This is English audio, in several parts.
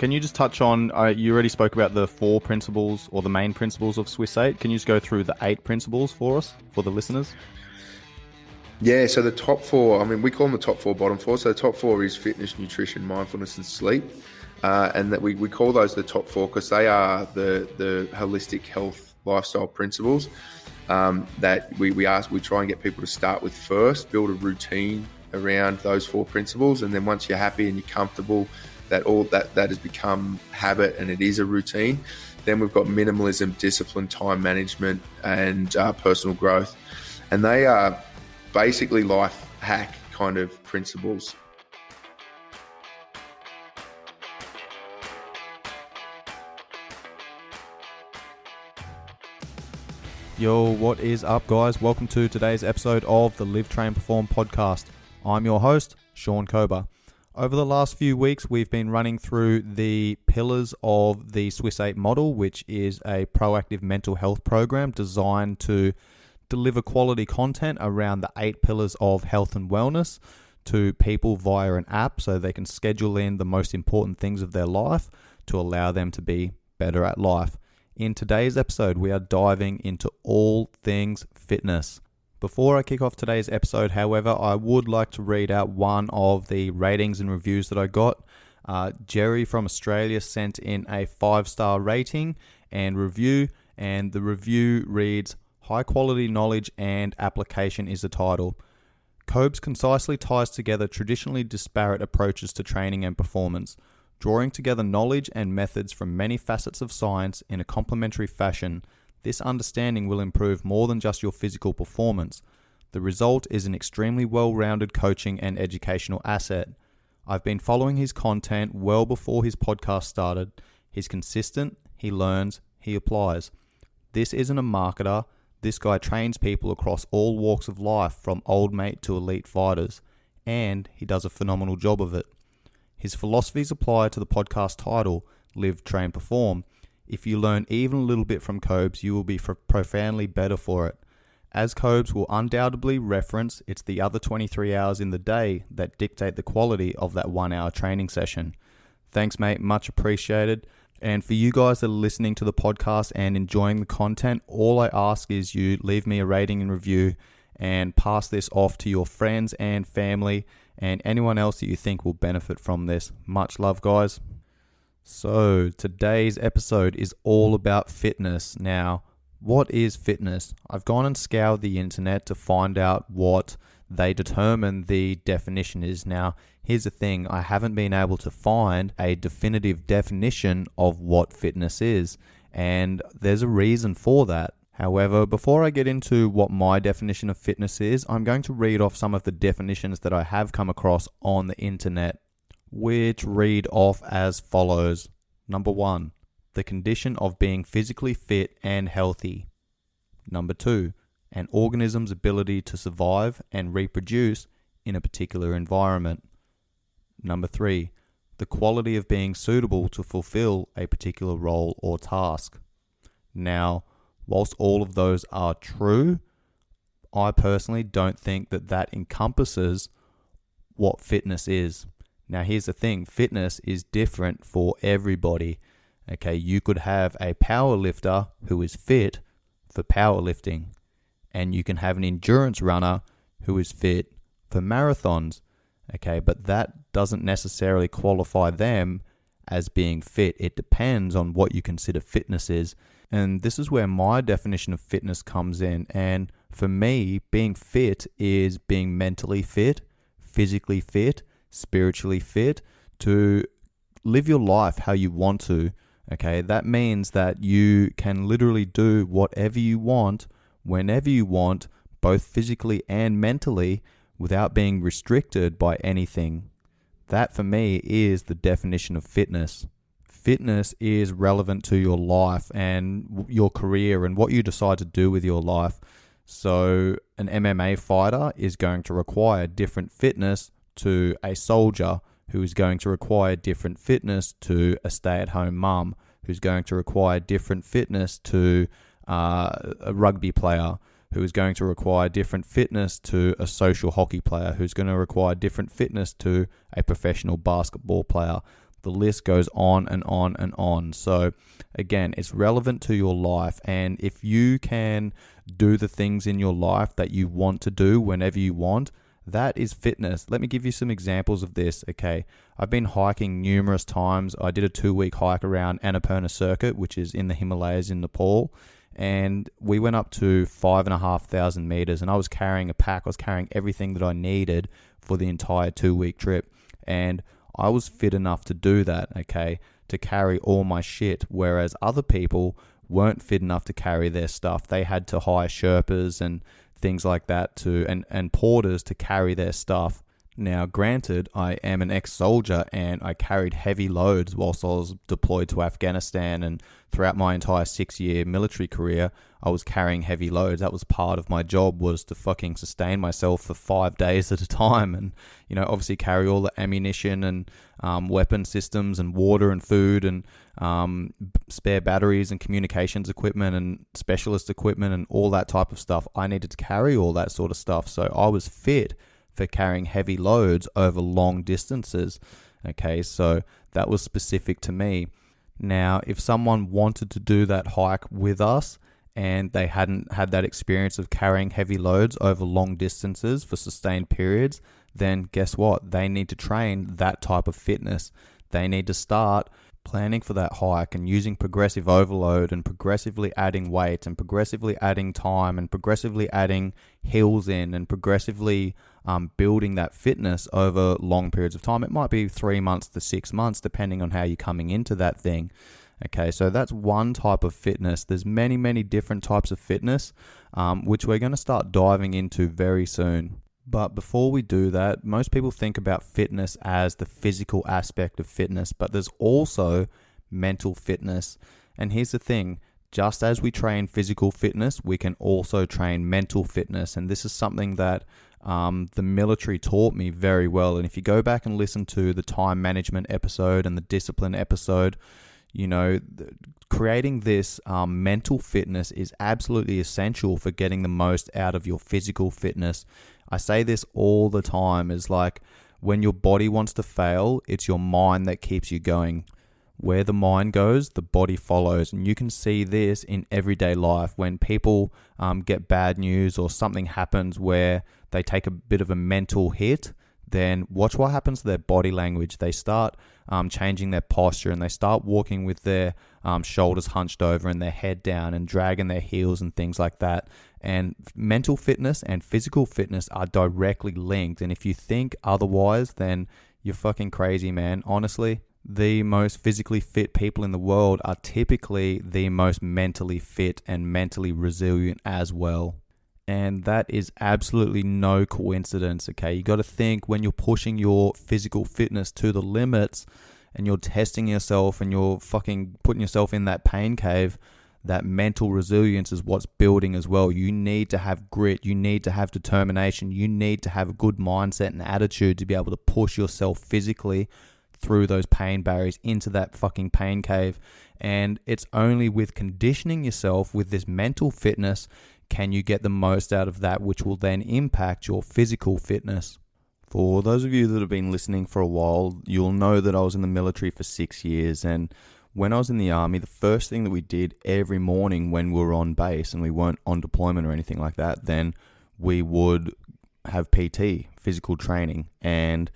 Can you just touch on, you already spoke about the 4 principles or the main principles of Swiss 8. Can you just go through the 8 principles for us, for the listeners? Yeah, so the top 4, we call them the top 4, bottom 4. So the top 4 is fitness, nutrition, mindfulness, and sleep. And that we call those the top 4 because they are the holistic health lifestyle principles that we try and get people to start with first, build a routine around those 4 principles. And then once you're happy and you're comfortable, that all that has become habit and it is a routine. Then we've got minimalism, discipline, time management, and personal growth. And they are basically life hack kind of principles. Yo, what is up, guys? Welcome to today's episode of the Live, Train, Perform podcast. I'm your host, Sean Kober. Over the last few weeks, we've been running through the pillars of the Swiss 8 model, which is a proactive mental health program designed to deliver quality content around the 8 pillars of health and wellness to people via an app so they can schedule in the most important things of their life to allow them to be better at life. In today's episode, we are diving into all things fitness. Before I kick off today's episode, however, I would like to read out one of the ratings and reviews that I got. Jerry from Australia sent in a 5-star rating and review, and the review reads, "High quality knowledge and application is the title. Cobes concisely ties together traditionally disparate approaches to training and performance, drawing together knowledge and methods from many facets of science in a complementary fashion. This understanding will improve more than just your physical performance. The result is an extremely well-rounded coaching and educational asset. I've been following his content well before his podcast started. He's consistent, he learns, he applies. This isn't a marketer. This guy trains people across all walks of life, from old mate to elite fighters, and he does a phenomenal job of it. His philosophies apply to the podcast title, Live, Train, Perform. If you learn even a little bit from Cobes, you will be profoundly better for it. As Cobes will undoubtedly reference, it's the other 23 hours in the day that dictate the quality of that 1-hour training session." Thanks, mate. Much appreciated. And for you guys that are listening to the podcast and enjoying the content, all I ask is you leave me a rating and review and pass this off to your friends and family and anyone else that you think will benefit from this. Much love, guys. So today's episode is all about fitness. Now, what is fitness? I've gone and scoured the internet to find out what they determine the definition is. Now, here's the thing. I haven't been able to find a definitive definition of what fitness is, and there's a reason for that. However, before I get into what my definition of fitness is, I'm going to read off some of the definitions that I have come across on the internet, which read off as follows. Number 1, the condition of being physically fit and healthy. Number 2, an organism's ability to survive and reproduce in a particular environment. Number 3, the quality of being suitable to fulfill a particular role or task. Now, whilst all of those are true, I personally don't think that encompasses what fitness is. Now, here's the thing. Fitness is different for everybody. Okay, you could have a power lifter who is fit for powerlifting, and you can have an endurance runner who is fit for marathons. Okay, but that doesn't necessarily qualify them as being fit. It depends on what you consider fitness is. And this is where my definition of fitness comes in. And for me, being fit is being mentally fit, physically fit, spiritually fit to live your life how you want to. Okay, that means that you can literally do whatever you want, whenever you want, both physically and mentally, without being restricted by anything. That for me is the definition of fitness. Fitness is relevant to your life and your career and what you decide to do with your life. So an MMA fighter is going to require different fitness to a soldier, who is going to require different fitness to a stay-at-home mum, who's going to require different fitness to a rugby player, who is going to require different fitness to a social hockey player, who's going to require different fitness to a professional basketball player. The list goes on and on and on. So again, it's relevant to your life. And if you can do the things in your life that you want to do whenever you want, that is fitness. Let me give you some examples of this. Okay, I've been hiking numerous times. I did a 2-week hike around Annapurna Circuit, which is in the Himalayas in Nepal. And we went up to 5,500 meters, and I was carrying a pack. I was carrying everything that I needed for the entire 2-week trip. And I was fit enough to do that, okay, to carry all my shit, whereas other people weren't fit enough to carry their stuff. They had to hire Sherpas and things like that to and porters to carry their stuff. Now, granted, I am an ex-soldier and I carried heavy loads whilst I was deployed to Afghanistan, and throughout my entire 6-year military career, I was carrying heavy loads. That was part of my job, was to fucking sustain myself for 5 days at a time, and obviously carry all the ammunition and weapon systems and water and food and spare batteries and communications equipment and specialist equipment and all that type of stuff. I needed to carry all that sort of stuff, so I was fit for carrying heavy loads over long distances. Okay, so that was specific to me. Now, if someone wanted to do that hike with us and they hadn't had that experience of carrying heavy loads over long distances for sustained periods, then guess what? They need to train that type of fitness. They need to start planning for that hike and using progressive overload and progressively adding weight and progressively adding time and progressively adding hills in and progressively building that fitness over long periods of time. It might be 3 months to 6 months, depending on how you're coming into that thing. Okay, so that's one type of fitness. There's many, many different types of fitness, which we're going to start diving into very soon. But before we do that, most people think about fitness as the physical aspect of fitness, but there's also mental fitness. And here's the thing, just as we train physical fitness, we can also train mental fitness. And this is something that the military taught me very well. And if you go back and listen to the time management episode and the discipline episode, creating this mental fitness is absolutely essential for getting the most out of your physical fitness. I say this all the time, is like when your body wants to fail, it's your mind that keeps you going. Where the mind goes, the body follows. And you can see this in everyday life. When people get bad news or something happens where they take a bit of a mental hit, then watch what happens to their body language. They start changing their posture, and they start walking with their shoulders hunched over and their head down and dragging their heels and things like that. And mental fitness and physical fitness are directly linked. And if you think otherwise, then you're fucking crazy, man. Honestly, the most physically fit people in the world are typically the most mentally fit and mentally resilient as well. And that is absolutely no coincidence, okay? You got to think, when you're pushing your physical fitness to the limits and you're testing yourself and you're fucking putting yourself in that pain cave, that mental resilience is what's building as well. You need to have grit. You need to have determination. You need to have a good mindset and attitude to be able to push yourself physically through those pain barriers into that fucking pain cave. And it's only with conditioning yourself with this mental fitness can you get the most out of that, which will then impact your physical fitness. For those of you that have been listening for a while, you'll know that I was in the military for 6 years. And when I was in the army, the first thing that we did every morning when we were on base and we weren't on deployment or anything like that, then we would have PT, physical training. And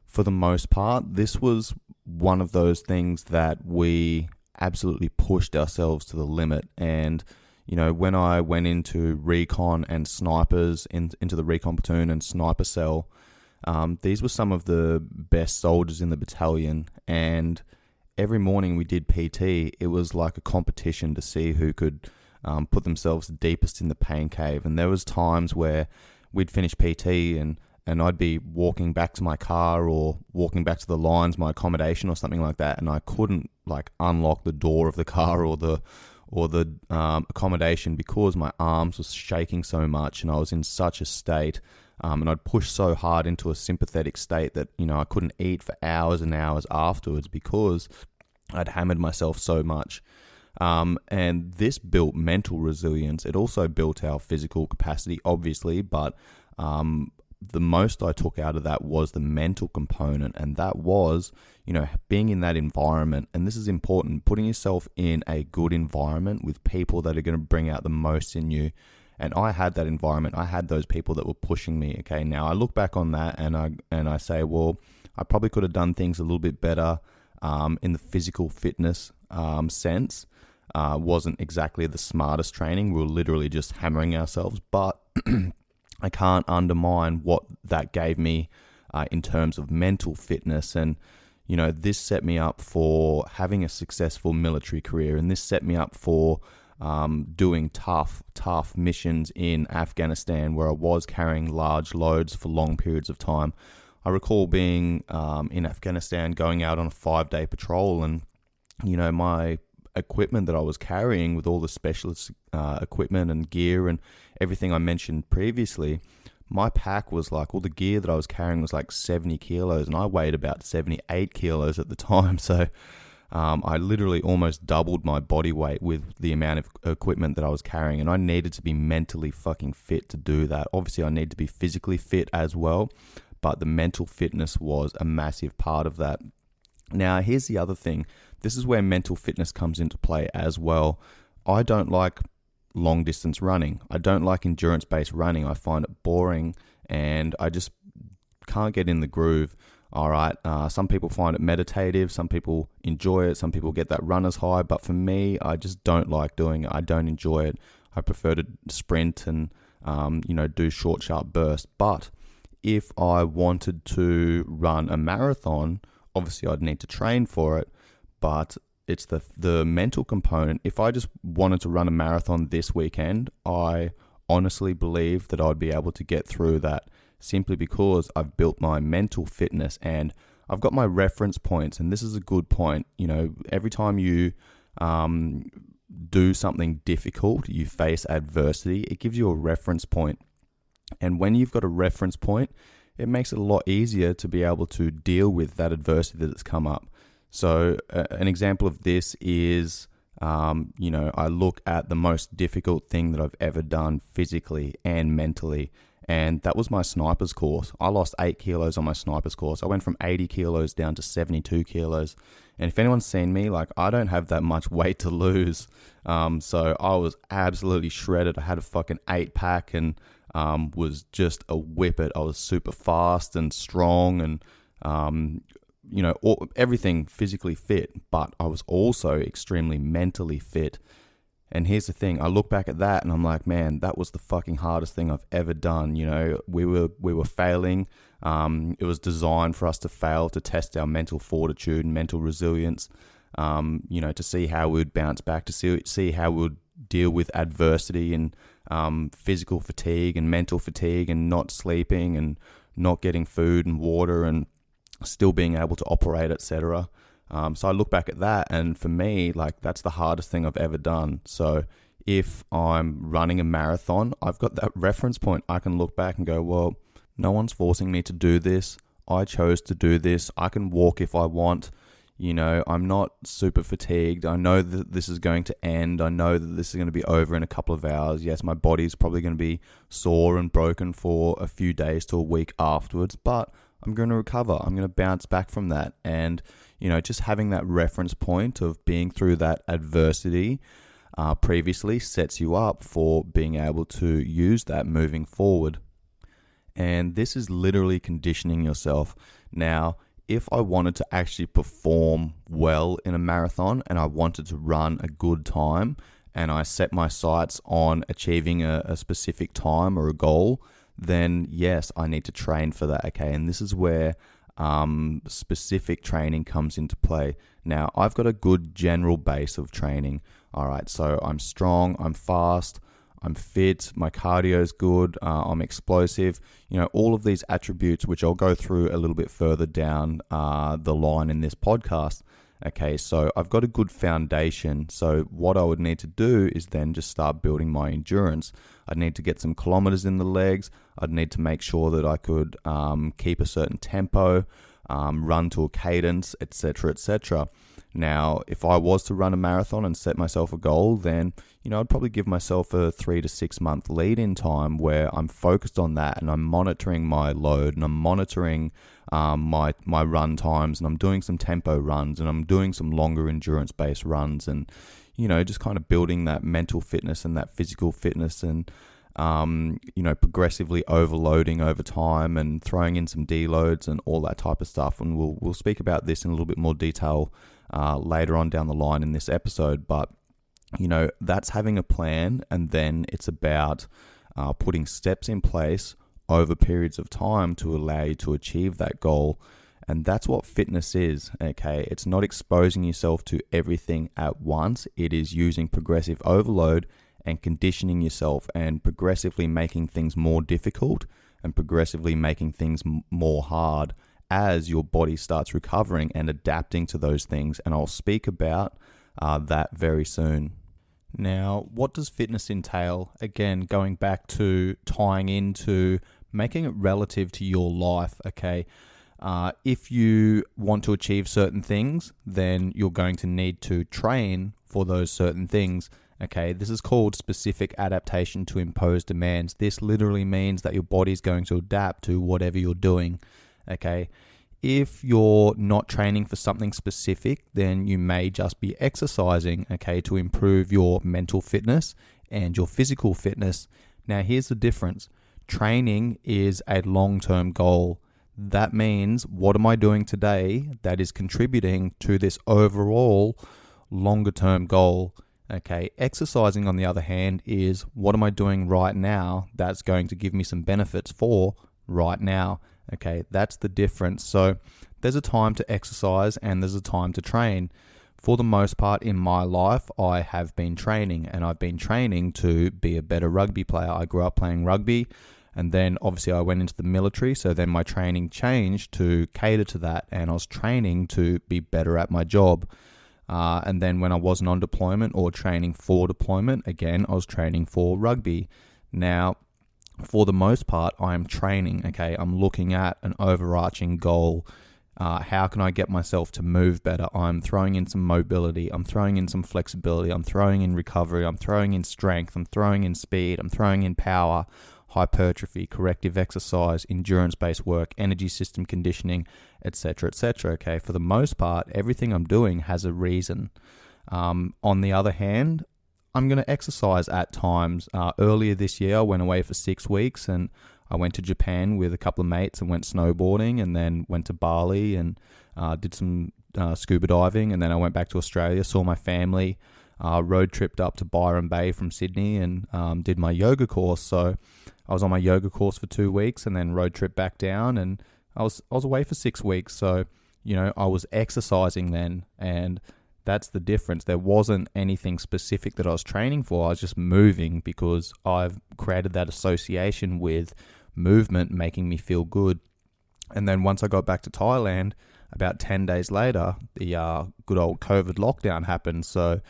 for the most part, this was one of those things that we absolutely pushed ourselves to the limit. And when I went into recon and snipers, into the recon platoon and sniper cell, these were some of the best soldiers in the battalion. And every morning we did PT. It was like a competition to see who could put themselves deepest in the pain cave. And there was times where we'd finish PT and I'd be walking back to my car or walking back to the lines, my accommodation or something like that, and I couldn't unlock the door of the car or the accommodation because my arms were shaking so much and I was in such a state, and I'd push so hard into a sympathetic state that I couldn't eat for hours and hours afterwards because I'd hammered myself so much. And this built mental resilience. It also built our physical capacity, obviously, but the most I took out of that was the mental component, and that was, being in that environment. And this is important, putting yourself in a good environment with people that are going to bring out the most in you. And I had that environment. I had those people that were pushing me. Okay, now I look back on that and I say, well, I probably could have done things a little bit better in the physical fitness sense. Wasn't exactly the smartest training. We were literally just hammering ourselves, but I can't undermine what that gave me in terms of mental fitness. And, this set me up for having a successful military career. And this set me up for doing tough missions in Afghanistan, where I was carrying large loads for long periods of time. I recall being in Afghanistan, going out on a 5-day patrol, and, my equipment that I was carrying with all the specialist equipment and gear and everything I mentioned previously, my pack was like, all the gear that I was carrying was like 70 kilos, and I weighed about 78 kilos at the time. So I literally almost doubled my body weight with the amount of equipment that I was carrying, and I needed to be mentally fucking fit to do that. Obviously, I need to be physically fit as well, but the mental fitness was a massive part of that. Now, here's the other thing. This is where mental fitness comes into play as well. I don't like long distance running. I don't like endurance-based running. I find it boring, and I just can't get in the groove. All right. Some people find it meditative. Some people enjoy it. Some people get that runner's high. But for me, I just don't like doing it. I don't enjoy it. I prefer to sprint and, do short, sharp bursts. But if I wanted to run a marathon, obviously I'd need to train for it. But it's the mental component. If I just wanted to run a marathon this weekend, I honestly believe that I'd be able to get through that, simply because I've built my mental fitness and I've got my reference points. And this is a good point. Every time you do something difficult, you face adversity, it gives you a reference point. And when you've got a reference point, it makes it a lot easier to be able to deal with that adversity that's come up. So an example of this is, I look at the most difficult thing that I've ever done physically and mentally, and that was my sniper's course. I lost 8 kilos on my sniper's course. I went from 80 kilos down to 72 kilos. And if anyone's seen me, I don't have that much weight to lose. So I was absolutely shredded. I had a fucking 8-pack and was just a whippet. I was super fast and strong and, everything physically fit, but I was also extremely mentally fit. And here's the thing, I look back at that and I'm like, man, that was the fucking hardest thing I've ever done. We were failing. It was designed for us to fail, to test our mental fortitude and mental resilience, to see how we would bounce back, to see how we would deal with adversity and physical fatigue and mental fatigue and not sleeping and not getting food and water and still being able to operate, etc. So I look back at that, and for me, that's the hardest thing I've ever done. So if I'm running a marathon, I've got that reference point. I can look back and go, well, no one's forcing me to do this. I chose to do this. I can walk if I want. I'm not super fatigued. I know that this is going to end. I know that this is going to be over in a couple of hours. Yes, my body's probably going to be sore and broken for a few days to a week afterwards, but I'm going to recover. I'm going to bounce back from that. And, just having that reference point of being through that adversity previously sets you up for being able to use that moving forward. And this is literally conditioning yourself. Now, if I wanted to actually perform well in a marathon and I wanted to run a good time and I set my sights on achieving a specific time or a goal, then yes, I need to train for that. Okay, and this is where specific training comes into play. Now, I've got a good general base of training. All right, so I'm strong, I'm fast, I'm fit, my cardio is good, I'm explosive. All of these attributes, which I'll go through a little bit further down the line in this podcast. Okay, so I've got a good foundation. So what I would need to do is then just start building my endurance. I'd need to get some kilometers in the legs. I'd need to make sure that I could keep a certain tempo, run to a cadence, etc., etc. Now, if I was to run a marathon and set myself a goal, then, I'd probably give myself a 3 to 6 month lead in time where I'm focused on that and I'm monitoring my load and I'm monitoring my run times, and I'm doing some tempo runs and I'm doing some longer endurance based runs, and, just kind of building that mental fitness and that physical fitness, and progressively overloading over time and throwing in some deloads and all that type of stuff. And we'll speak about this in a little bit more detail later on down the line in this episode. But, that's having a plan, and then it's about putting steps in place over periods of time to allow you to achieve that goal. And that's what fitness is, okay? It's not exposing yourself to everything at once. It is using progressive overload and conditioning yourself and progressively making things more difficult and progressively making things more hard as your body starts recovering and adapting to those things. And I'll speak about that very soon. Now, what does fitness entail? Again, going back to tying into making it relative to your life, okay? If you want to achieve certain things, then you're going to need to train for those certain things. Okay, this is called specific adaptation to imposed demands. This literally means that your body's going to adapt to whatever you're doing. Okay, if you're not training for something specific, then you may just be exercising, okay, to improve your mental fitness and your physical fitness. Now, here's the difference. Training is a long-term goal. That means, what am I doing today that is contributing to this overall longer-term goal? Okay, exercising, on the other hand, is what am I doing right now that's going to give me some benefits for right now. Okay, that's the difference. So there's a time to exercise and there's a time to train. For the most part in my life, I have been training, and I've been training to be a better rugby player. I grew up playing rugby, and then obviously I went into the military, so then my training changed to cater to that, and I was training to be better at my job. And then when I wasn't on deployment or training for deployment, again, I was training for rugby. Now, for the most part, I'm training, okay? I'm looking at an overarching goal. How can I get myself to move better? I'm throwing in some mobility. I'm throwing in some flexibility. I'm throwing in recovery. I'm throwing in strength. I'm throwing in speed. I'm throwing in power, hypertrophy, corrective exercise, endurance-based work, energy system conditioning, etc., etc. Okay, for the most part, everything I'm doing has a reason. On the other hand, I'm going to exercise at times. Earlier this year, I went away for 6 weeks, and I went to Japan with a couple of mates and went snowboarding, and then went to Bali and did some scuba diving, and then I went back to Australia, saw my family, road tripped up to Byron Bay from Sydney, and did my yoga course. So I was on my yoga course for 2 weeks, and then road trip back down, and I was away for 6 weeks. So, I was exercising then, and that's the difference. There wasn't anything specific that I was training for. I was just moving because I've created that association with movement making me feel good. And then once I got back to Thailand, about 10 days later, the good old COVID lockdown happened. So,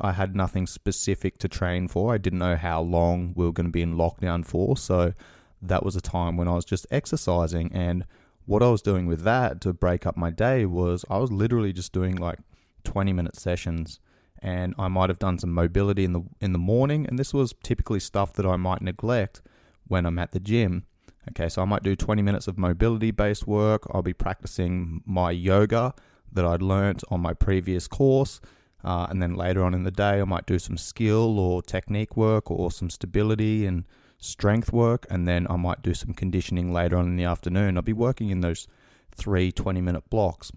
I had nothing specific to train for. I didn't know how long we were going to be in lockdown for. So that was a time when I was just exercising. And what I was doing with that to break up my day was I was literally just doing like 20-minute sessions, and I might have done some mobility in the morning, and this was typically stuff that I might neglect when I'm at the gym. Okay, so I might do 20 minutes of mobility based work. I'll be practicing my yoga that I'd learnt on my previous course, and then later on in the day I might do some skill or technique work or some stability and strength work, and then I might do some conditioning later on in the afternoon. I'll be working in those 3 20-minute blocks.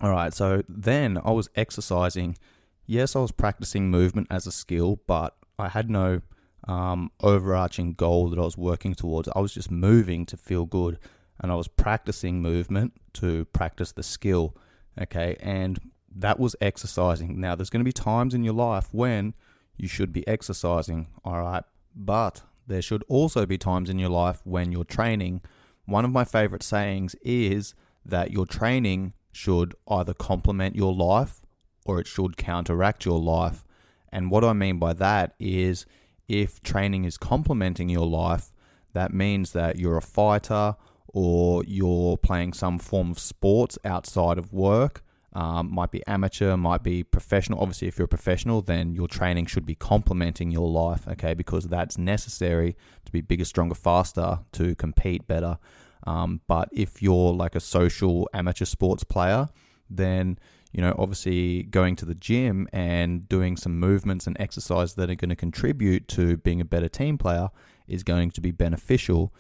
All right, so then I was exercising. Yes, I was practicing movement as a skill, but I had no overarching goal that I was working towards. I was just moving to feel good, and I was practicing movement to practice the skill, okay? And that was exercising. Now, there's going to be times in your life when you should be exercising, all right? But there should also be times in your life when you're training. One of my favorite sayings is that your training should either complement your life or it should counteract your life. And what I mean by that is, if training is complementing your life, that means that you're a fighter or you're playing some form of sports outside of work, might be amateur, might be professional. Obviously, if you're a professional, then your training should be complementing your life, okay, because that's necessary to be bigger, stronger, faster, to compete better. But if you're like a social amateur sports player, then, obviously going to the gym and doing some movements and exercise that are going to contribute to being a better team player is going to be beneficial.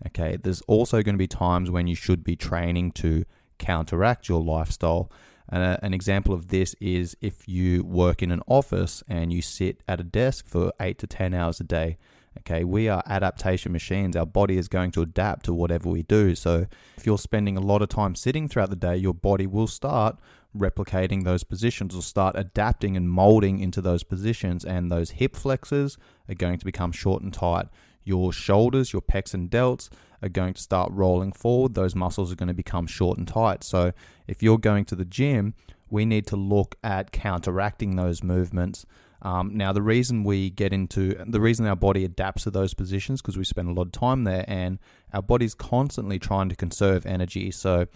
Okay, there's also going to be times when you should be training to counteract your lifestyle. An example of this is if you work in an office and you sit at a desk for 8 to 10 hours a day. Okay, we are adaptation machines. Our body is going to adapt to whatever we do. So if you're spending a lot of time sitting throughout the day, your body will start replicating those positions, will start adapting and molding into those positions, and those hip flexors are going to become short and tight. Your shoulders, your pecs and delts are going to start rolling forward. Those muscles are going to become short and tight. So if you're going to the gym, we need to look at counteracting those movements. Now, the reason our body adapts to those positions, because we spend a lot of time there, and our body's constantly trying to conserve energy. So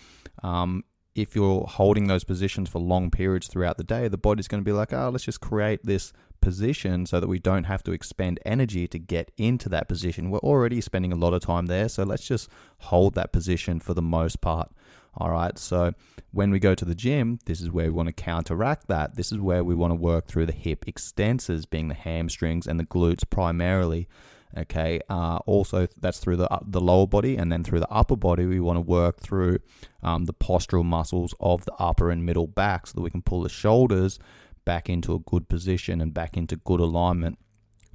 if you're holding those positions for long periods throughout the day, the body's going to be like, let's just create this position so that we don't have to expend energy to get into that position. We're already spending a lot of time there, so let's just hold that position for the most part. All right, so when we go to the gym, this is where we want to counteract that. This is where we want to work through the hip extensors, being the hamstrings and the glutes primarily. Okay, also that's through the lower body, and then through the upper body, we want to work through the postural muscles of the upper and middle back so that we can pull the shoulders back into a good position and back into good alignment.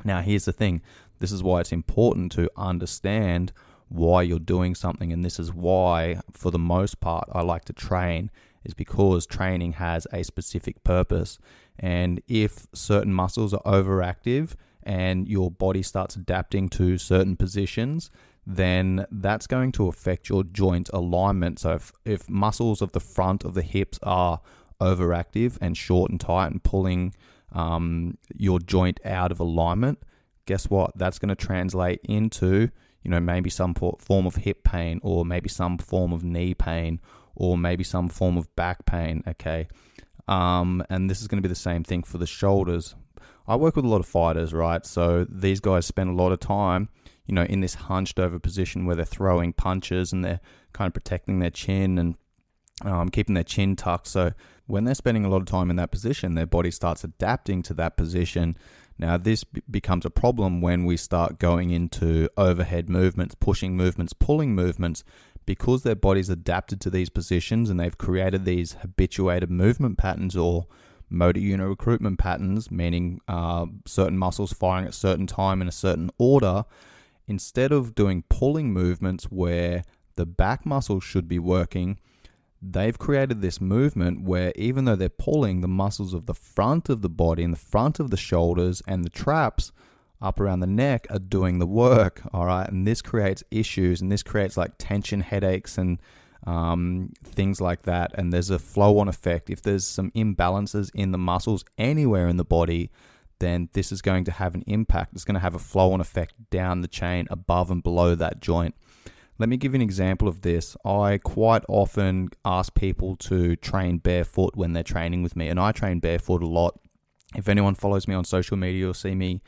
Now, here's the thing. This is why it's important to understand why you're doing something, and this is why, for the most part, I like to train, is because training has a specific purpose. And if certain muscles are overactive and your body starts adapting to certain positions, then that's going to affect your joint alignment. So if muscles of the front of the hips are overactive and short and tight and pulling your joint out of alignment, guess what? That's going to translate into maybe some form of hip pain, or maybe some form of knee pain, or maybe some form of back pain, okay? And this is going to be the same thing for the shoulders. I work with a lot of fighters, right? So these guys spend a lot of time, in this hunched over position where they're throwing punches and they're kind of protecting their chin and keeping their chin tucked. So when they're spending a lot of time in that position, their body starts adapting to that position. Now, this becomes a problem when we start going into overhead movements, pushing movements, pulling movements, because their body's adapted to these positions and they've created these habituated movement patterns or motor unit recruitment patterns, meaning certain muscles firing at a certain time in a certain order. Instead of doing pulling movements where the back muscles should be working, they've created this movement where even though they're pulling, the muscles of the front of the body and the front of the shoulders and the traps up around the neck are doing the work, all right? And this creates issues, and this creates like tension headaches and things like that. And there's a flow-on effect. If there's some imbalances in the muscles anywhere in the body, then this is going to have an impact. It's going to have a flow-on effect down the chain above and below that joint. Let me give you an example of this. I quite often ask people to train barefoot when they're training with me, and I train barefoot a lot. If anyone follows me on social media, you'll see me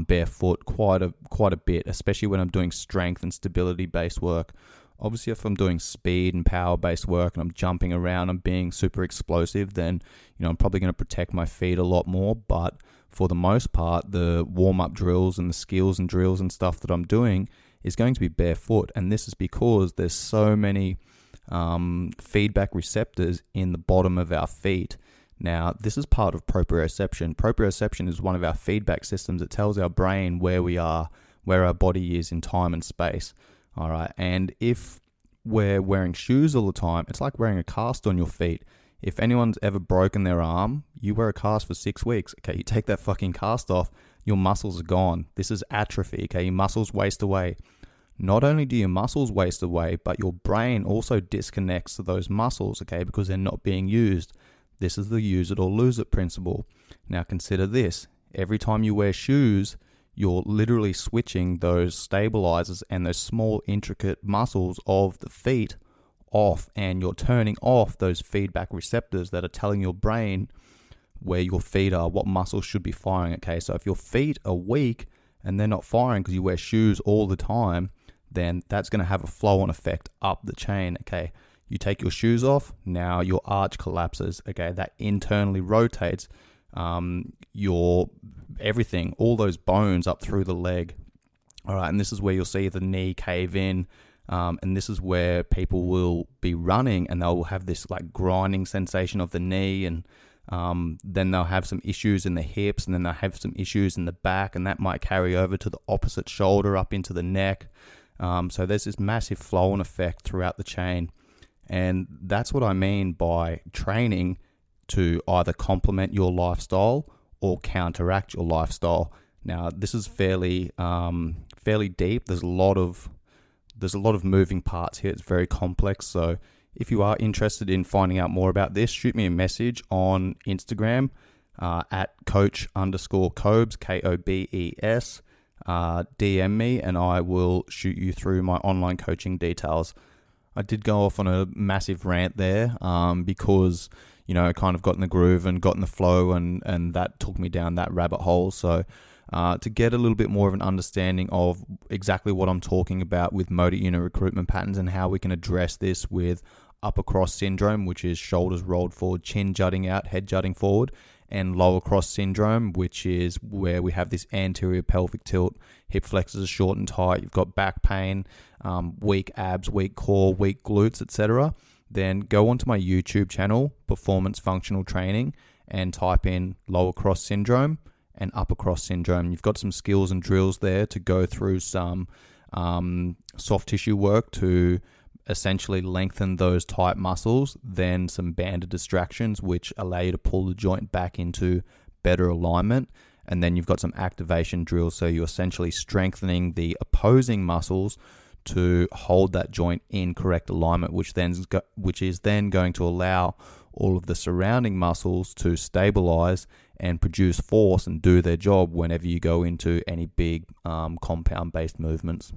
barefoot quite a bit, especially when I'm doing strength and stability-based work. Obviously, if I'm doing speed and power-based work and I'm jumping around, I'm being super explosive, then I'm probably going to protect my feet a lot more. But for the most part, the warm-up drills and the skills and drills and stuff that I'm doing is going to be barefoot. And this is because there's so many feedback receptors in the bottom of our feet. Now, this is part of proprioception. Proprioception is one of our feedback systems that tells our brain where we are, where our body is in time and space. All right. And if we're wearing shoes all the time, it's like wearing a cast on your feet. If anyone's ever broken their arm, you wear a cast for 6 weeks. Okay, you take that fucking cast off, your muscles are gone. This is atrophy. Okay, your muscles waste away. Not only do your muscles waste away, but your brain also disconnects to those muscles, okay, because they're not being used. This is the use it or lose it principle. Now consider this. Every time you wear shoes, you're literally switching those stabilizers and those small intricate muscles of the feet off, and you're turning off those feedback receptors that are telling your brain where your feet are, what muscles should be firing. Okay, so if your feet are weak and they're not firing because you wear shoes all the time, then that's going to have a flow-on effect up the chain. Okay, you take your shoes off, now your arch collapses. Okay, that internally rotates your everything, all those bones up through the leg. All right, and this is where you'll see the knee cave in, and this is where people will be running and they'll have this like grinding sensation of the knee, and then they'll have some issues in the hips, and then they'll have some issues in the back, and that might carry over to the opposite shoulder up into the neck. So there's this massive flow-on effect throughout the chain, and that's what I mean by training to either complement your lifestyle or counteract your lifestyle. Now, this is fairly deep. There's a lot of moving parts here. It's very complex. So if you are interested in finding out more about this, shoot me a message on Instagram at coach_Kobes, Kobes. DM me and I will shoot you through my online coaching details. I did go off on a massive rant there because, I kind of got in the groove and got in the flow, and that took me down that rabbit hole. So to get a little bit more of an understanding of exactly what I'm talking about with motor unit recruitment patterns and how we can address this with upper cross syndrome, which is shoulders rolled forward, chin jutting out, head jutting forward, and lower cross syndrome, which is where we have this anterior pelvic tilt, hip flexors are short and tight, you've got back pain, weak abs, weak core, weak glutes, etc., then go onto my YouTube channel, Performance Functional Training, and type in lower cross syndrome and upper cross syndrome. You've got some skills and drills there to go through some soft tissue work to essentially lengthen those tight muscles, then some banded distractions which allow you to pull the joint back into better alignment, and then you've got some activation drills, so you're essentially strengthening the opposing muscles to hold that joint in correct alignment, which is then going to allow all of the surrounding muscles to stabilize and produce force and do their job whenever you go into any big compound-based movements.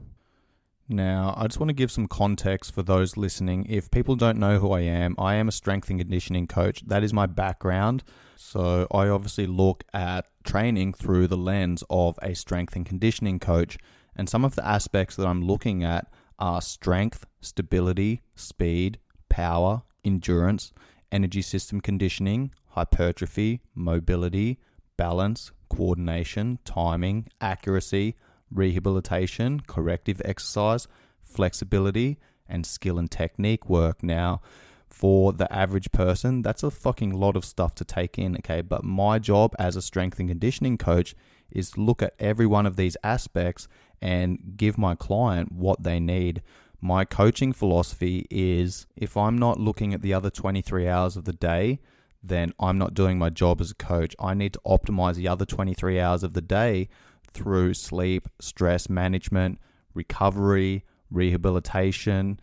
Now, I just want to give some context for those listening. If people don't know who I am a strength and conditioning coach. That is my background. So I obviously look at training through the lens of a strength and conditioning coach. And some of the aspects that I'm looking at are strength, stability, speed, power, endurance, energy system conditioning, hypertrophy, mobility, balance, coordination, timing, accuracy, rehabilitation, corrective exercise, flexibility, and skill and technique work. Now, for the average person, that's a fucking lot of stuff to take in, okay? But my job as a strength and conditioning coach is to look at every one of these aspects and give my client what they need. My coaching philosophy is if I'm not looking at the other 23 hours of the day, then I'm not doing my job as a coach. I need to optimize the other 23 hours of the day through sleep, stress management, recovery, rehabilitation,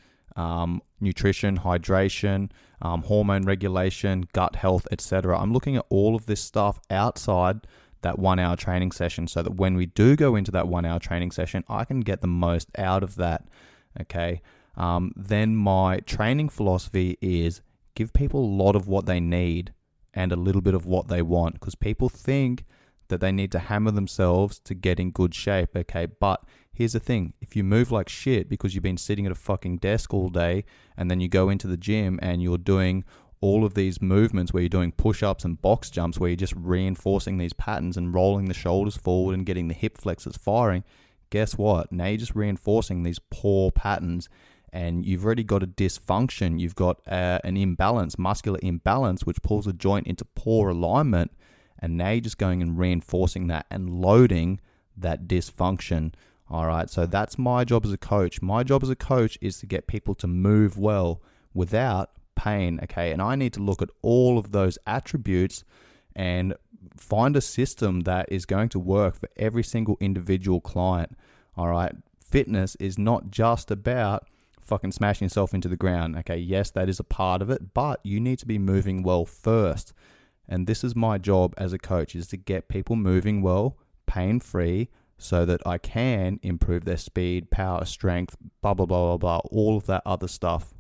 nutrition, hydration, hormone regulation, gut health, etc. I'm looking at all of this stuff outside that 1 hour training session so that when we do go into that 1 hour training session, I can get the most out of that. Okay. Then my training philosophy is give people a lot of what they need and a little bit of what they want, because people think that they need to hammer themselves to get in good shape. Okay. But here's the thing. If you move like shit because you've been sitting at a fucking desk all day and then you go into the gym and you're doing all of these movements where you're doing push-ups and box jumps where you're just reinforcing these patterns and rolling the shoulders forward and getting the hip flexors firing, guess what? Now you're just reinforcing these poor patterns and you've already got a dysfunction. You've got an imbalance, muscular imbalance, which pulls a joint into poor alignment. And now you're just going and reinforcing that and loading that dysfunction. All right, so that's my job as a coach. My job as a coach is to get people to move well without pain, okay? And I need to look at all of those attributes and find a system that is going to work for every single individual client, all right? Fitness is not just about fucking smashing yourself into the ground, okay? Yes, that is a part of it, but you need to be moving well first. And this is my job as a coach, is to get people moving well, pain-free, so that I can improve their speed, power, strength, blah, blah, blah, blah, blah, all of that other stuff.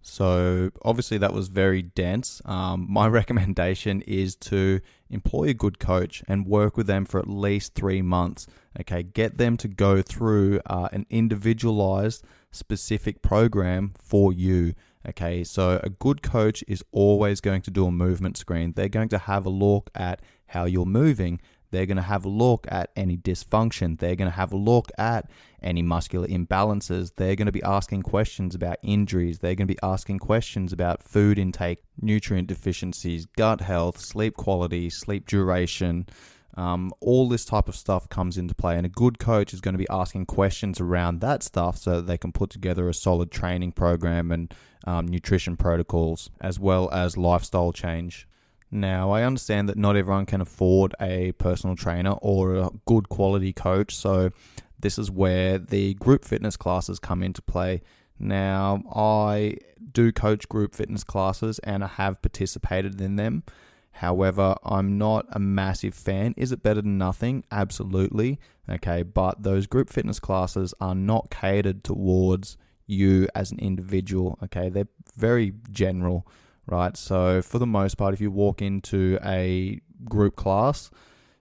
So obviously that was very dense. My recommendation is to employ a good coach and work with them for at least 3 months. Okay, get them to go through an individualized, specific program for you. Okay, so a good coach is always going to do a movement screen. They're going to have a look at how you're moving. They're going to have a look at any dysfunction. They're going to have a look at any muscular imbalances. They're going to be asking questions about injuries. They're going to be asking questions about food intake, nutrient deficiencies, gut health, sleep quality, sleep duration. All this type of stuff comes into play, and a good coach is going to be asking questions around that stuff so that they can put together a solid training program and nutrition protocols, as well as lifestyle change. Now, I understand that not everyone can afford a personal trainer or a good quality coach, so this is where the group fitness classes come into play. Now, I do coach group fitness classes and I have participated in them. However, I'm not a massive fan. Is it better than nothing? Absolutely. Okay, but those group fitness classes are not catered towards you as an individual. Okay, they're very general. Right, so for the most part, if you walk into a group class,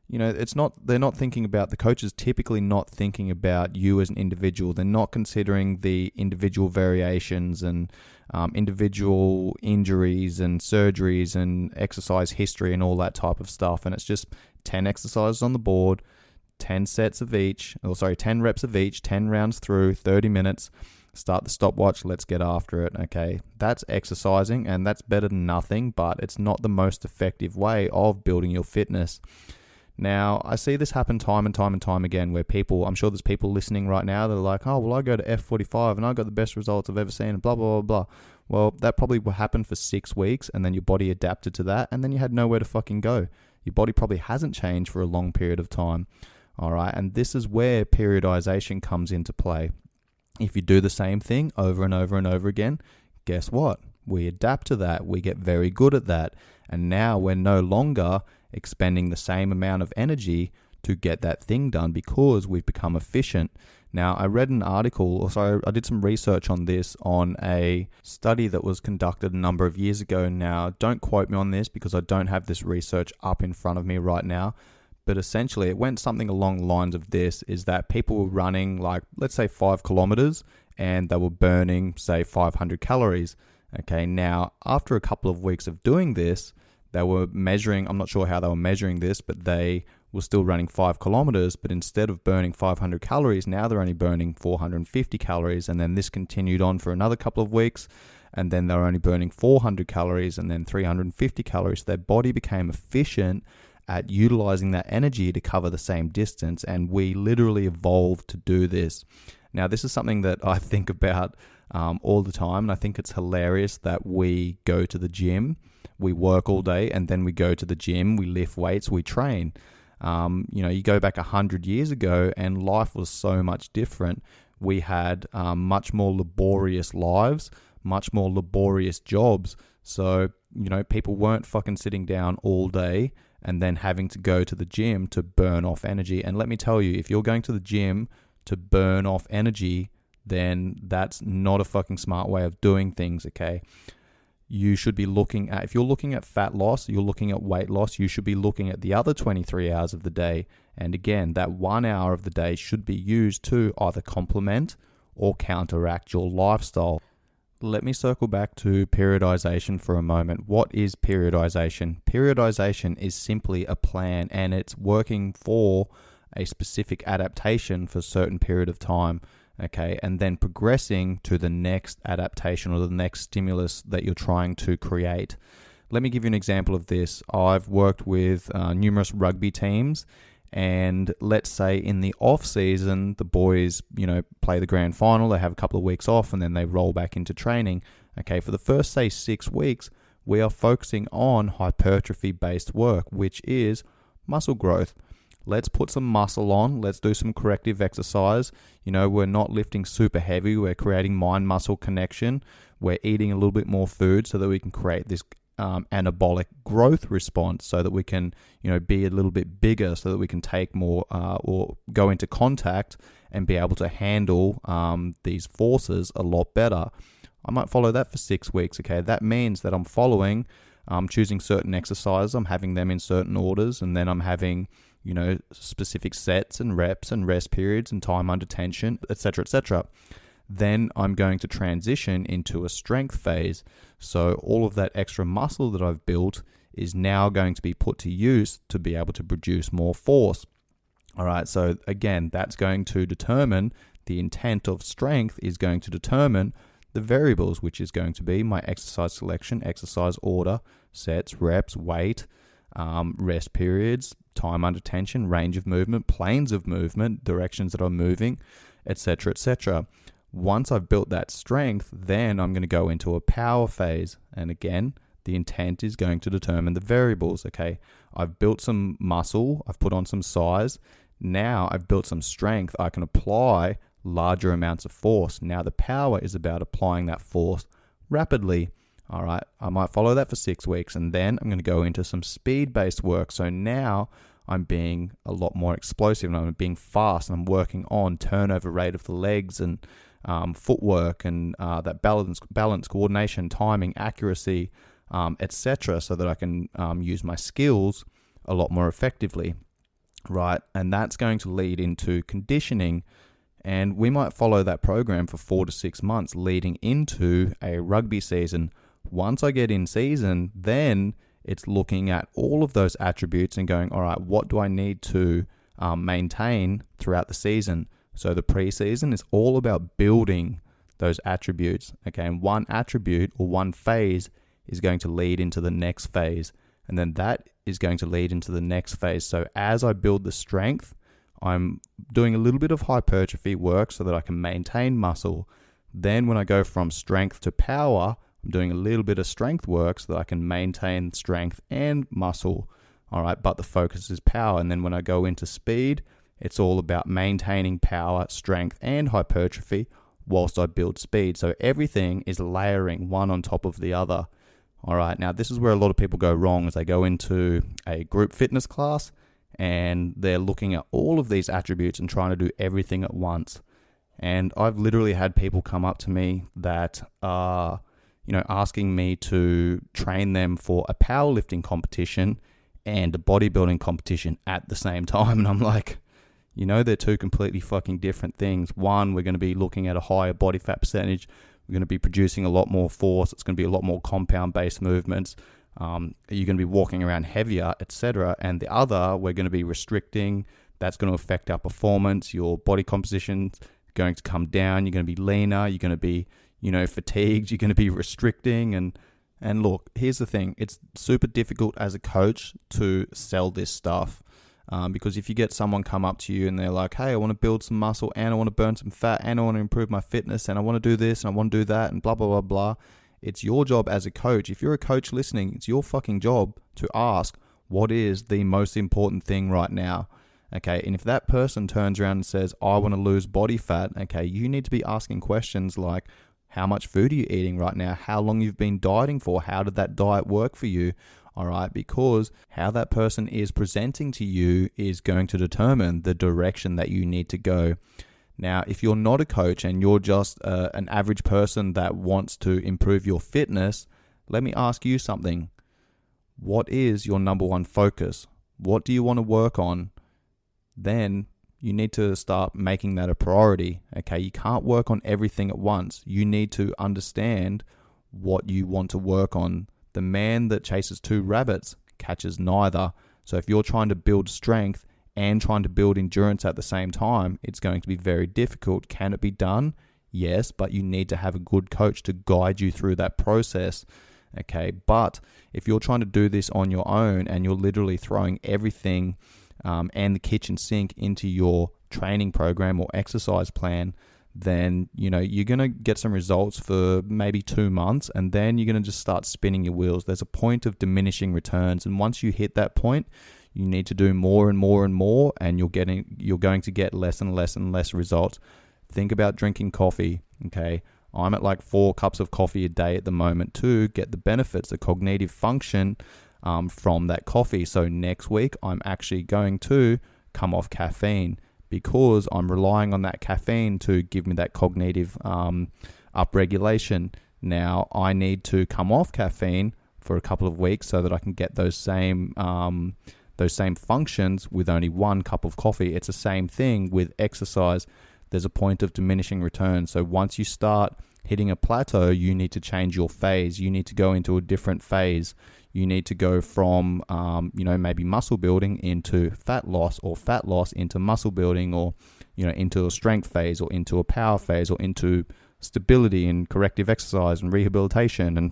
they're not thinking about, the coach is typically not thinking about you as an individual. They're not considering the individual variations and individual injuries and surgeries and exercise history and all that type of stuff. And it's just 10 exercises on the board, 10 reps of each, 10 rounds through, 30 minutes. Start the stopwatch, let's get after it. Okay, that's exercising and that's better than nothing, but it's not the most effective way of building your fitness. Now, I see this happen time and time again where people, I'm sure there's people listening right now that are like, oh, well, I go to F45 and I got the best results I've ever seen and blah, blah, blah, blah. Well, that probably will happen for 6 weeks and then your body adapted to that and then you had nowhere to fucking go. Your body probably hasn't changed for a long period of time. All right, and this is where periodization comes into play. If you do the same thing over and over and over again, guess what? We adapt to that. We get very good at that. And now we're no longer expending the same amount of energy to get that thing done because we've become efficient. Now, I read an article, I did some research on this on a study that was conducted a number of years ago. Now, don't quote me on this because I don't have this research up in front of me right now. But essentially, it went something along the lines of this, is that people were running, like, let's say 5 kilometers, and they were burning, say, 500 calories. Okay, now, after a couple of weeks of doing this, they were measuring, I'm not sure how they were measuring this, but they were still running 5 kilometers, but instead of burning 500 calories, now they're only burning 450 calories, and then this continued on for another couple of weeks, and then they're only burning 400 calories, and then 350 calories. Their body became efficient at utilizing that energy to cover the same distance, and we literally evolved to do this. Now, this is something that I think about all the time, and I think it's hilarious that we go to the gym, we work all day, and then we go to the gym, we lift weights, we train. You go back 100 years ago, and life was so much different. We had much more laborious lives, much more laborious jobs. So, people weren't fucking sitting down all day and then having to go to the gym to burn off energy. And let me tell you, if you're going to the gym to burn off energy, then that's not a fucking smart way of doing things, okay? You should be looking at, if you're looking at fat loss, you're looking at weight loss, you should be looking at the other 23 hours of the day. And again, that 1 hour of the day should be used to either complement or counteract your lifestyle. Let me circle back to periodization for a moment. What is periodization? Periodization is simply a plan, and it's working for a specific adaptation for a certain period of time, okay, and then progressing to the next adaptation or the next stimulus that you're trying to create. Let me give you an example of this. I've worked with numerous rugby teams, and let's say in the off season, the boys, play the grand final, they have a couple of weeks off, and then they roll back into training. Okay, for the first, say, 6 weeks, we are focusing on hypertrophy-based work, which is muscle growth. Let's put some muscle on. Let's do some corrective exercise. We're not lifting super heavy. We're creating mind-muscle connection. We're eating a little bit more food so that we can create this anabolic growth response, so that we can, be a little bit bigger, so that we can take more or go into contact and be able to handle these forces a lot better. I might follow that for 6 weeks. Okay, that means that I'm choosing certain exercises, I'm having them in certain orders, and then I'm having, specific sets and reps and rest periods and time under tension, etc., etc. Then I'm going to transition into a strength phase. So all of that extra muscle that I've built is now going to be put to use to be able to produce more force. All right, so again, that's going to determine the intent of strength is going to determine the variables, which is going to be my exercise selection, exercise order, sets, reps, weight, rest periods, time under tension, range of movement, planes of movement, directions that I'm moving, etc., etc. Once I've built that strength, then I'm going to go into a power phase. And again, the intent is going to determine the variables. Okay, I've built some muscle, I've put on some size. Now I've built some strength, I can apply larger amounts of force. Now the power is about applying that force rapidly. All right, I might follow that for 6 weeks, and then I'm going to go into some speed-based work. So now I'm being a lot more explosive, and I'm being fast, and I'm working on turnover rate of the legs and footwork and that balance, coordination, timing, accuracy, etc., so that I can use my skills a lot more effectively. Right, and that's going to lead into conditioning, and we might follow that program for 4 to 6 months leading into a rugby season. Once I get in season, then it's looking at all of those attributes and going, all right, what do I need to maintain throughout the season? So the preseason is all about building those attributes, okay, and one attribute or one phase is going to lead into the next phase, and then that is going to lead into the next phase. So as I build the strength, I'm doing a little bit of hypertrophy work so that I can maintain muscle. Then when I go from strength to power, I'm doing a little bit of strength work so that I can maintain strength and muscle. All right, but the focus is power. And then when I go into speed, it's all about maintaining power, strength, and hypertrophy whilst I build speed. So everything is layering one on top of the other. All right, now this is where a lot of people go wrong, is they go into a group fitness class and they're looking at all of these attributes and trying to do everything at once. And I've literally had people come up to me that are, asking me to train them for a powerlifting competition and a bodybuilding competition at the same time. And I'm like, they're two completely fucking different things. One, we're going to be looking at a higher body fat percentage. We're going to be producing a lot more force. It's going to be a lot more compound-based movements. You're going to be walking around heavier, etc. And the other, we're going to be restricting. That's going to affect our performance. Your body composition's going to come down. You're going to be leaner. You're going to be, fatigued. You're going to be restricting. And look, here's the thing. It's super difficult as a coach to sell this stuff. Because if you get someone come up to you and they're like, hey, I want to build some muscle and I want to burn some fat and I want to improve my fitness and I want to do this and I want to do that and blah, blah, blah, blah. It's your job as a coach. If you're a coach listening, it's your fucking job to ask, what is the most important thing right now? Okay, and if that person turns around and says, I want to lose body fat, okay, you need to be asking questions like, how much food are you eating right now? How long you've been dieting for? How did that diet work for you? All right, because how that person is presenting to you is going to determine the direction that you need to go. Now, if you're not a coach and you're just an average person that wants to improve your fitness, let me ask you something. What is your number one focus? What do you want to work on? Then you need to start making that a priority. Okay, you can't work on everything at once. You need to understand what you want to work on. The man that chases two rabbits catches neither. So if you're trying to build strength and trying to build endurance at the same time, it's going to be very difficult. Can it be done? Yes, but you need to have a good coach to guide you through that process. Okay, but if you're trying to do this on your own and you're literally throwing everything and the kitchen sink into your training program or exercise plan, then, you're going to get some results for maybe 2 months and then you're going to just start spinning your wheels. There's a point of diminishing returns. And once you hit that point, you need to do more and more and more, and you're going to get less and less and less results. Think about drinking coffee. Okay. I'm at like 4 cups of coffee a day at the moment to get the benefits, the cognitive function from that coffee. So next week, I'm actually going to come off caffeine, because I'm relying on that caffeine to give me that cognitive upregulation. Now, I need to come off caffeine for a couple of weeks so that I can get those same functions with only 1 cup of coffee. It's the same thing with exercise. There's a point of diminishing returns. So once you start hitting a plateau, you need to change your phase. You need to go into a different phase. You need to go from, maybe muscle building into fat loss, or fat loss into muscle building, or, into a strength phase, or into a power phase, or into stability and corrective exercise and rehabilitation and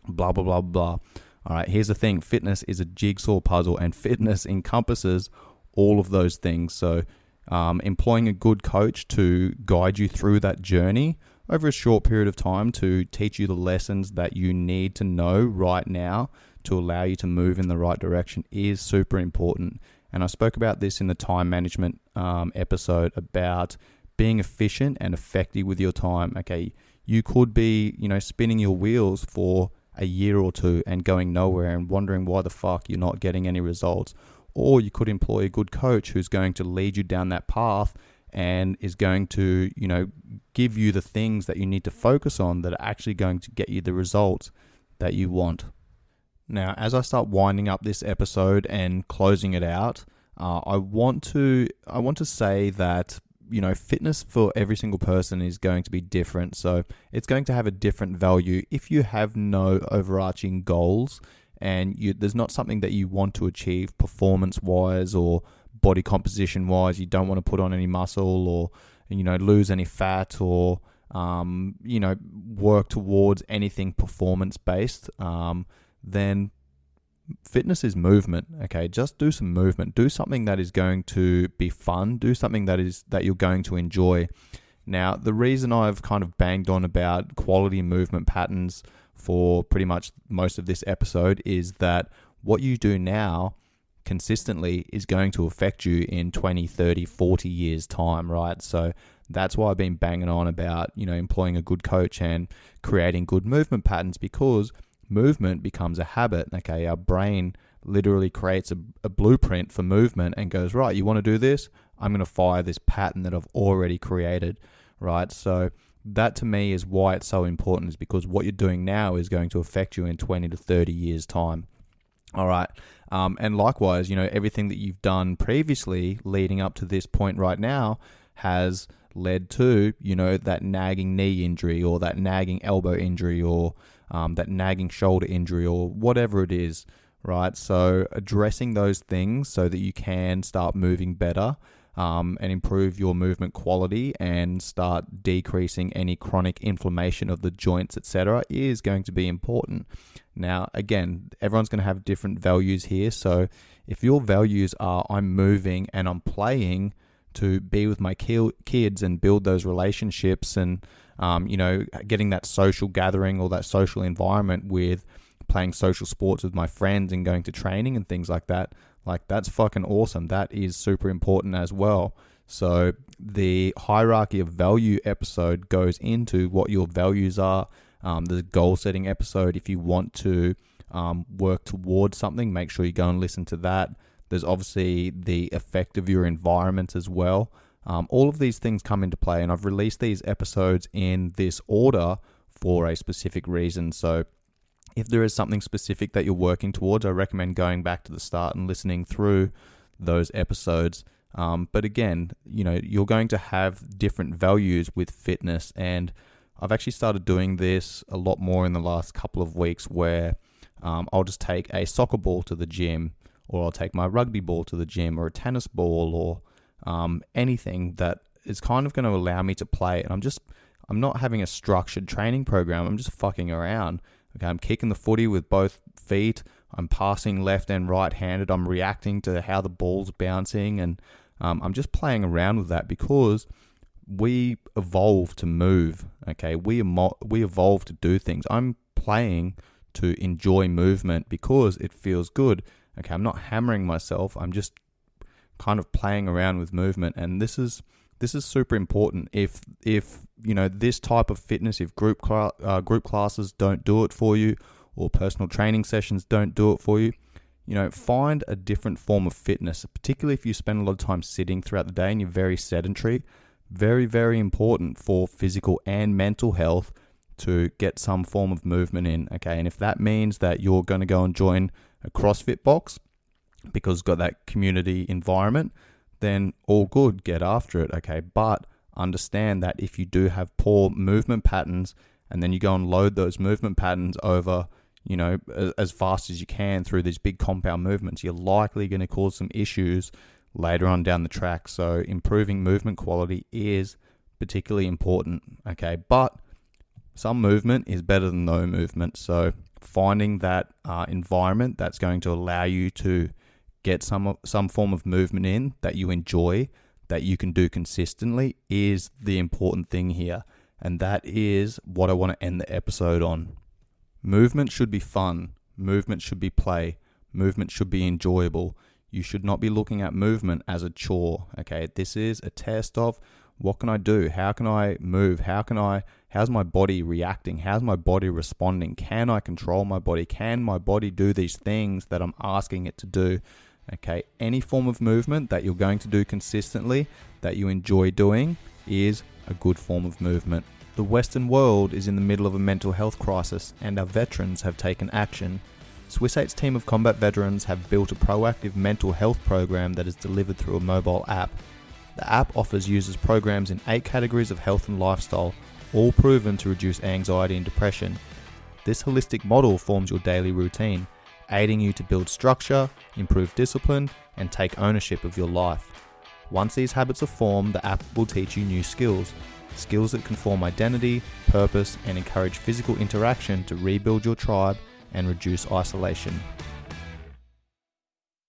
blah, blah, blah, blah. All right, here's the thing. Fitness is a jigsaw puzzle, and fitness encompasses all of those things. So employing a good coach to guide you through that journey over a short period of time to teach you the lessons that you need to know right now to allow you to move in the right direction is super important. And I spoke about this in the time management episode about being efficient and effective with your time. Okay, you could be, spinning your wheels for a year or two and going nowhere and wondering why the fuck you're not getting any results. Or you could employ a good coach who's going to lead you down that path and is going to, give you the things that you need to focus on that are actually going to get you the results that you want. Now, as I start winding up this episode and closing it out, I want to say that, fitness for every single person is going to be different. So it's going to have a different value. If you have no overarching goals and there's not something that you want to achieve performance-wise or body composition-wise, you don't want to put on any muscle or, lose any fat or, work towards anything performance-based, then fitness is movement. Okay, just do some movement. Do something that is going to be fun. Do something that you're going to enjoy. Now, the reason I've kind of banged on about quality movement patterns for pretty much most of this episode is that what you do now consistently is going to affect you in 20, 30, 40 years time, right? So that's why I've been banging on about, employing a good coach and creating good movement patterns, because movement becomes a habit. Okay, our brain literally creates a blueprint for movement and goes, right, you want to do this? I'm going to fire this pattern that I've already created, right? So that to me is why it's so important, is because what you're doing now is going to affect you in 20 to 30 years time. All right. And likewise, everything that you've done previously leading up to this point right now has led to, that nagging knee injury or that nagging elbow injury or that nagging shoulder injury or whatever it is, right? So addressing those things so that you can start moving better and improve your movement quality and start decreasing any chronic inflammation of the joints, etc., is going to be important. Now, again, everyone's going to have different values here. So if your values are I'm moving and I'm playing to be with my kids and build those relationships and, getting that social gathering or that social environment with playing social sports with my friends and going to training and things like that, that's fucking awesome. That is super important as well. So the hierarchy of value episode goes into what your values are. The goal setting episode, if you want to work towards something, make sure you go and listen to that. There's obviously the effect of your environment as well. All of these things come into play, and I've released these episodes in this order for a specific reason. So if there is something specific that you're working towards, I recommend going back to the start and listening through those episodes. But again, you're going to have different values with fitness, and I've actually started doing this a lot more in the last couple of weeks where I'll just take a soccer ball to the gym, or I'll take my rugby ball to the gym, or a tennis ball, or anything that is kind of going to allow me to play. And I'm not having a structured training program. I'm just fucking around. Okay, I'm kicking the footy with both feet. I'm passing left and right-handed. I'm reacting to how the ball's bouncing, and I'm just playing around with that because we evolve to move. Okay, we evolve to do things. I'm playing to enjoy movement because it feels good. Okay, I'm not hammering myself. I'm just kind of playing around with movement, and this is super important. If this type of fitness, if group classes don't do it for you, or personal training sessions don't do it for you, find a different form of fitness. Particularly if you spend a lot of time sitting throughout the day and you're very sedentary, very, very important for physical and mental health to get some form of movement in, okay? And if that means that you're going to go and join a CrossFit box because it's got that community environment, then all good, get after it, okay? But understand that if you do have poor movement patterns and then you go and load those movement patterns over, you know, as fast as you can through these big compound movements, you're likely going to cause some issues later on down the track. So improving movement quality is particularly important, okay? But some movement is better than no movement. So finding that environment that's going to allow you to get some form of movement in that you enjoy, that you can do consistently, is the important thing here. And that is what I want to end the episode on. Movement should be fun. Movement should be play. Movement should be enjoyable. You should not be looking at movement as a chore, okay? This is a test of what can I do? How can I move? How's my body reacting? How's my body responding? Can I control my body? Can my body do these things that I'm asking it to do? Okay, any form of movement that you're going to do consistently, that you enjoy doing, is a good form of movement. The Western world is in the middle of a mental health crisis, and our veterans have taken action. Swiss8's team of combat veterans have built a proactive mental health program that is delivered through a mobile app. The app offers users programs in 8 categories of health and lifestyle, all proven to reduce anxiety and depression. This holistic model forms your daily routine, aiding you to build structure, improve discipline, and take ownership of your life. Once these habits are formed, the app will teach you new skills that can form identity, purpose, and encourage physical interaction to rebuild your tribe and reduce isolation.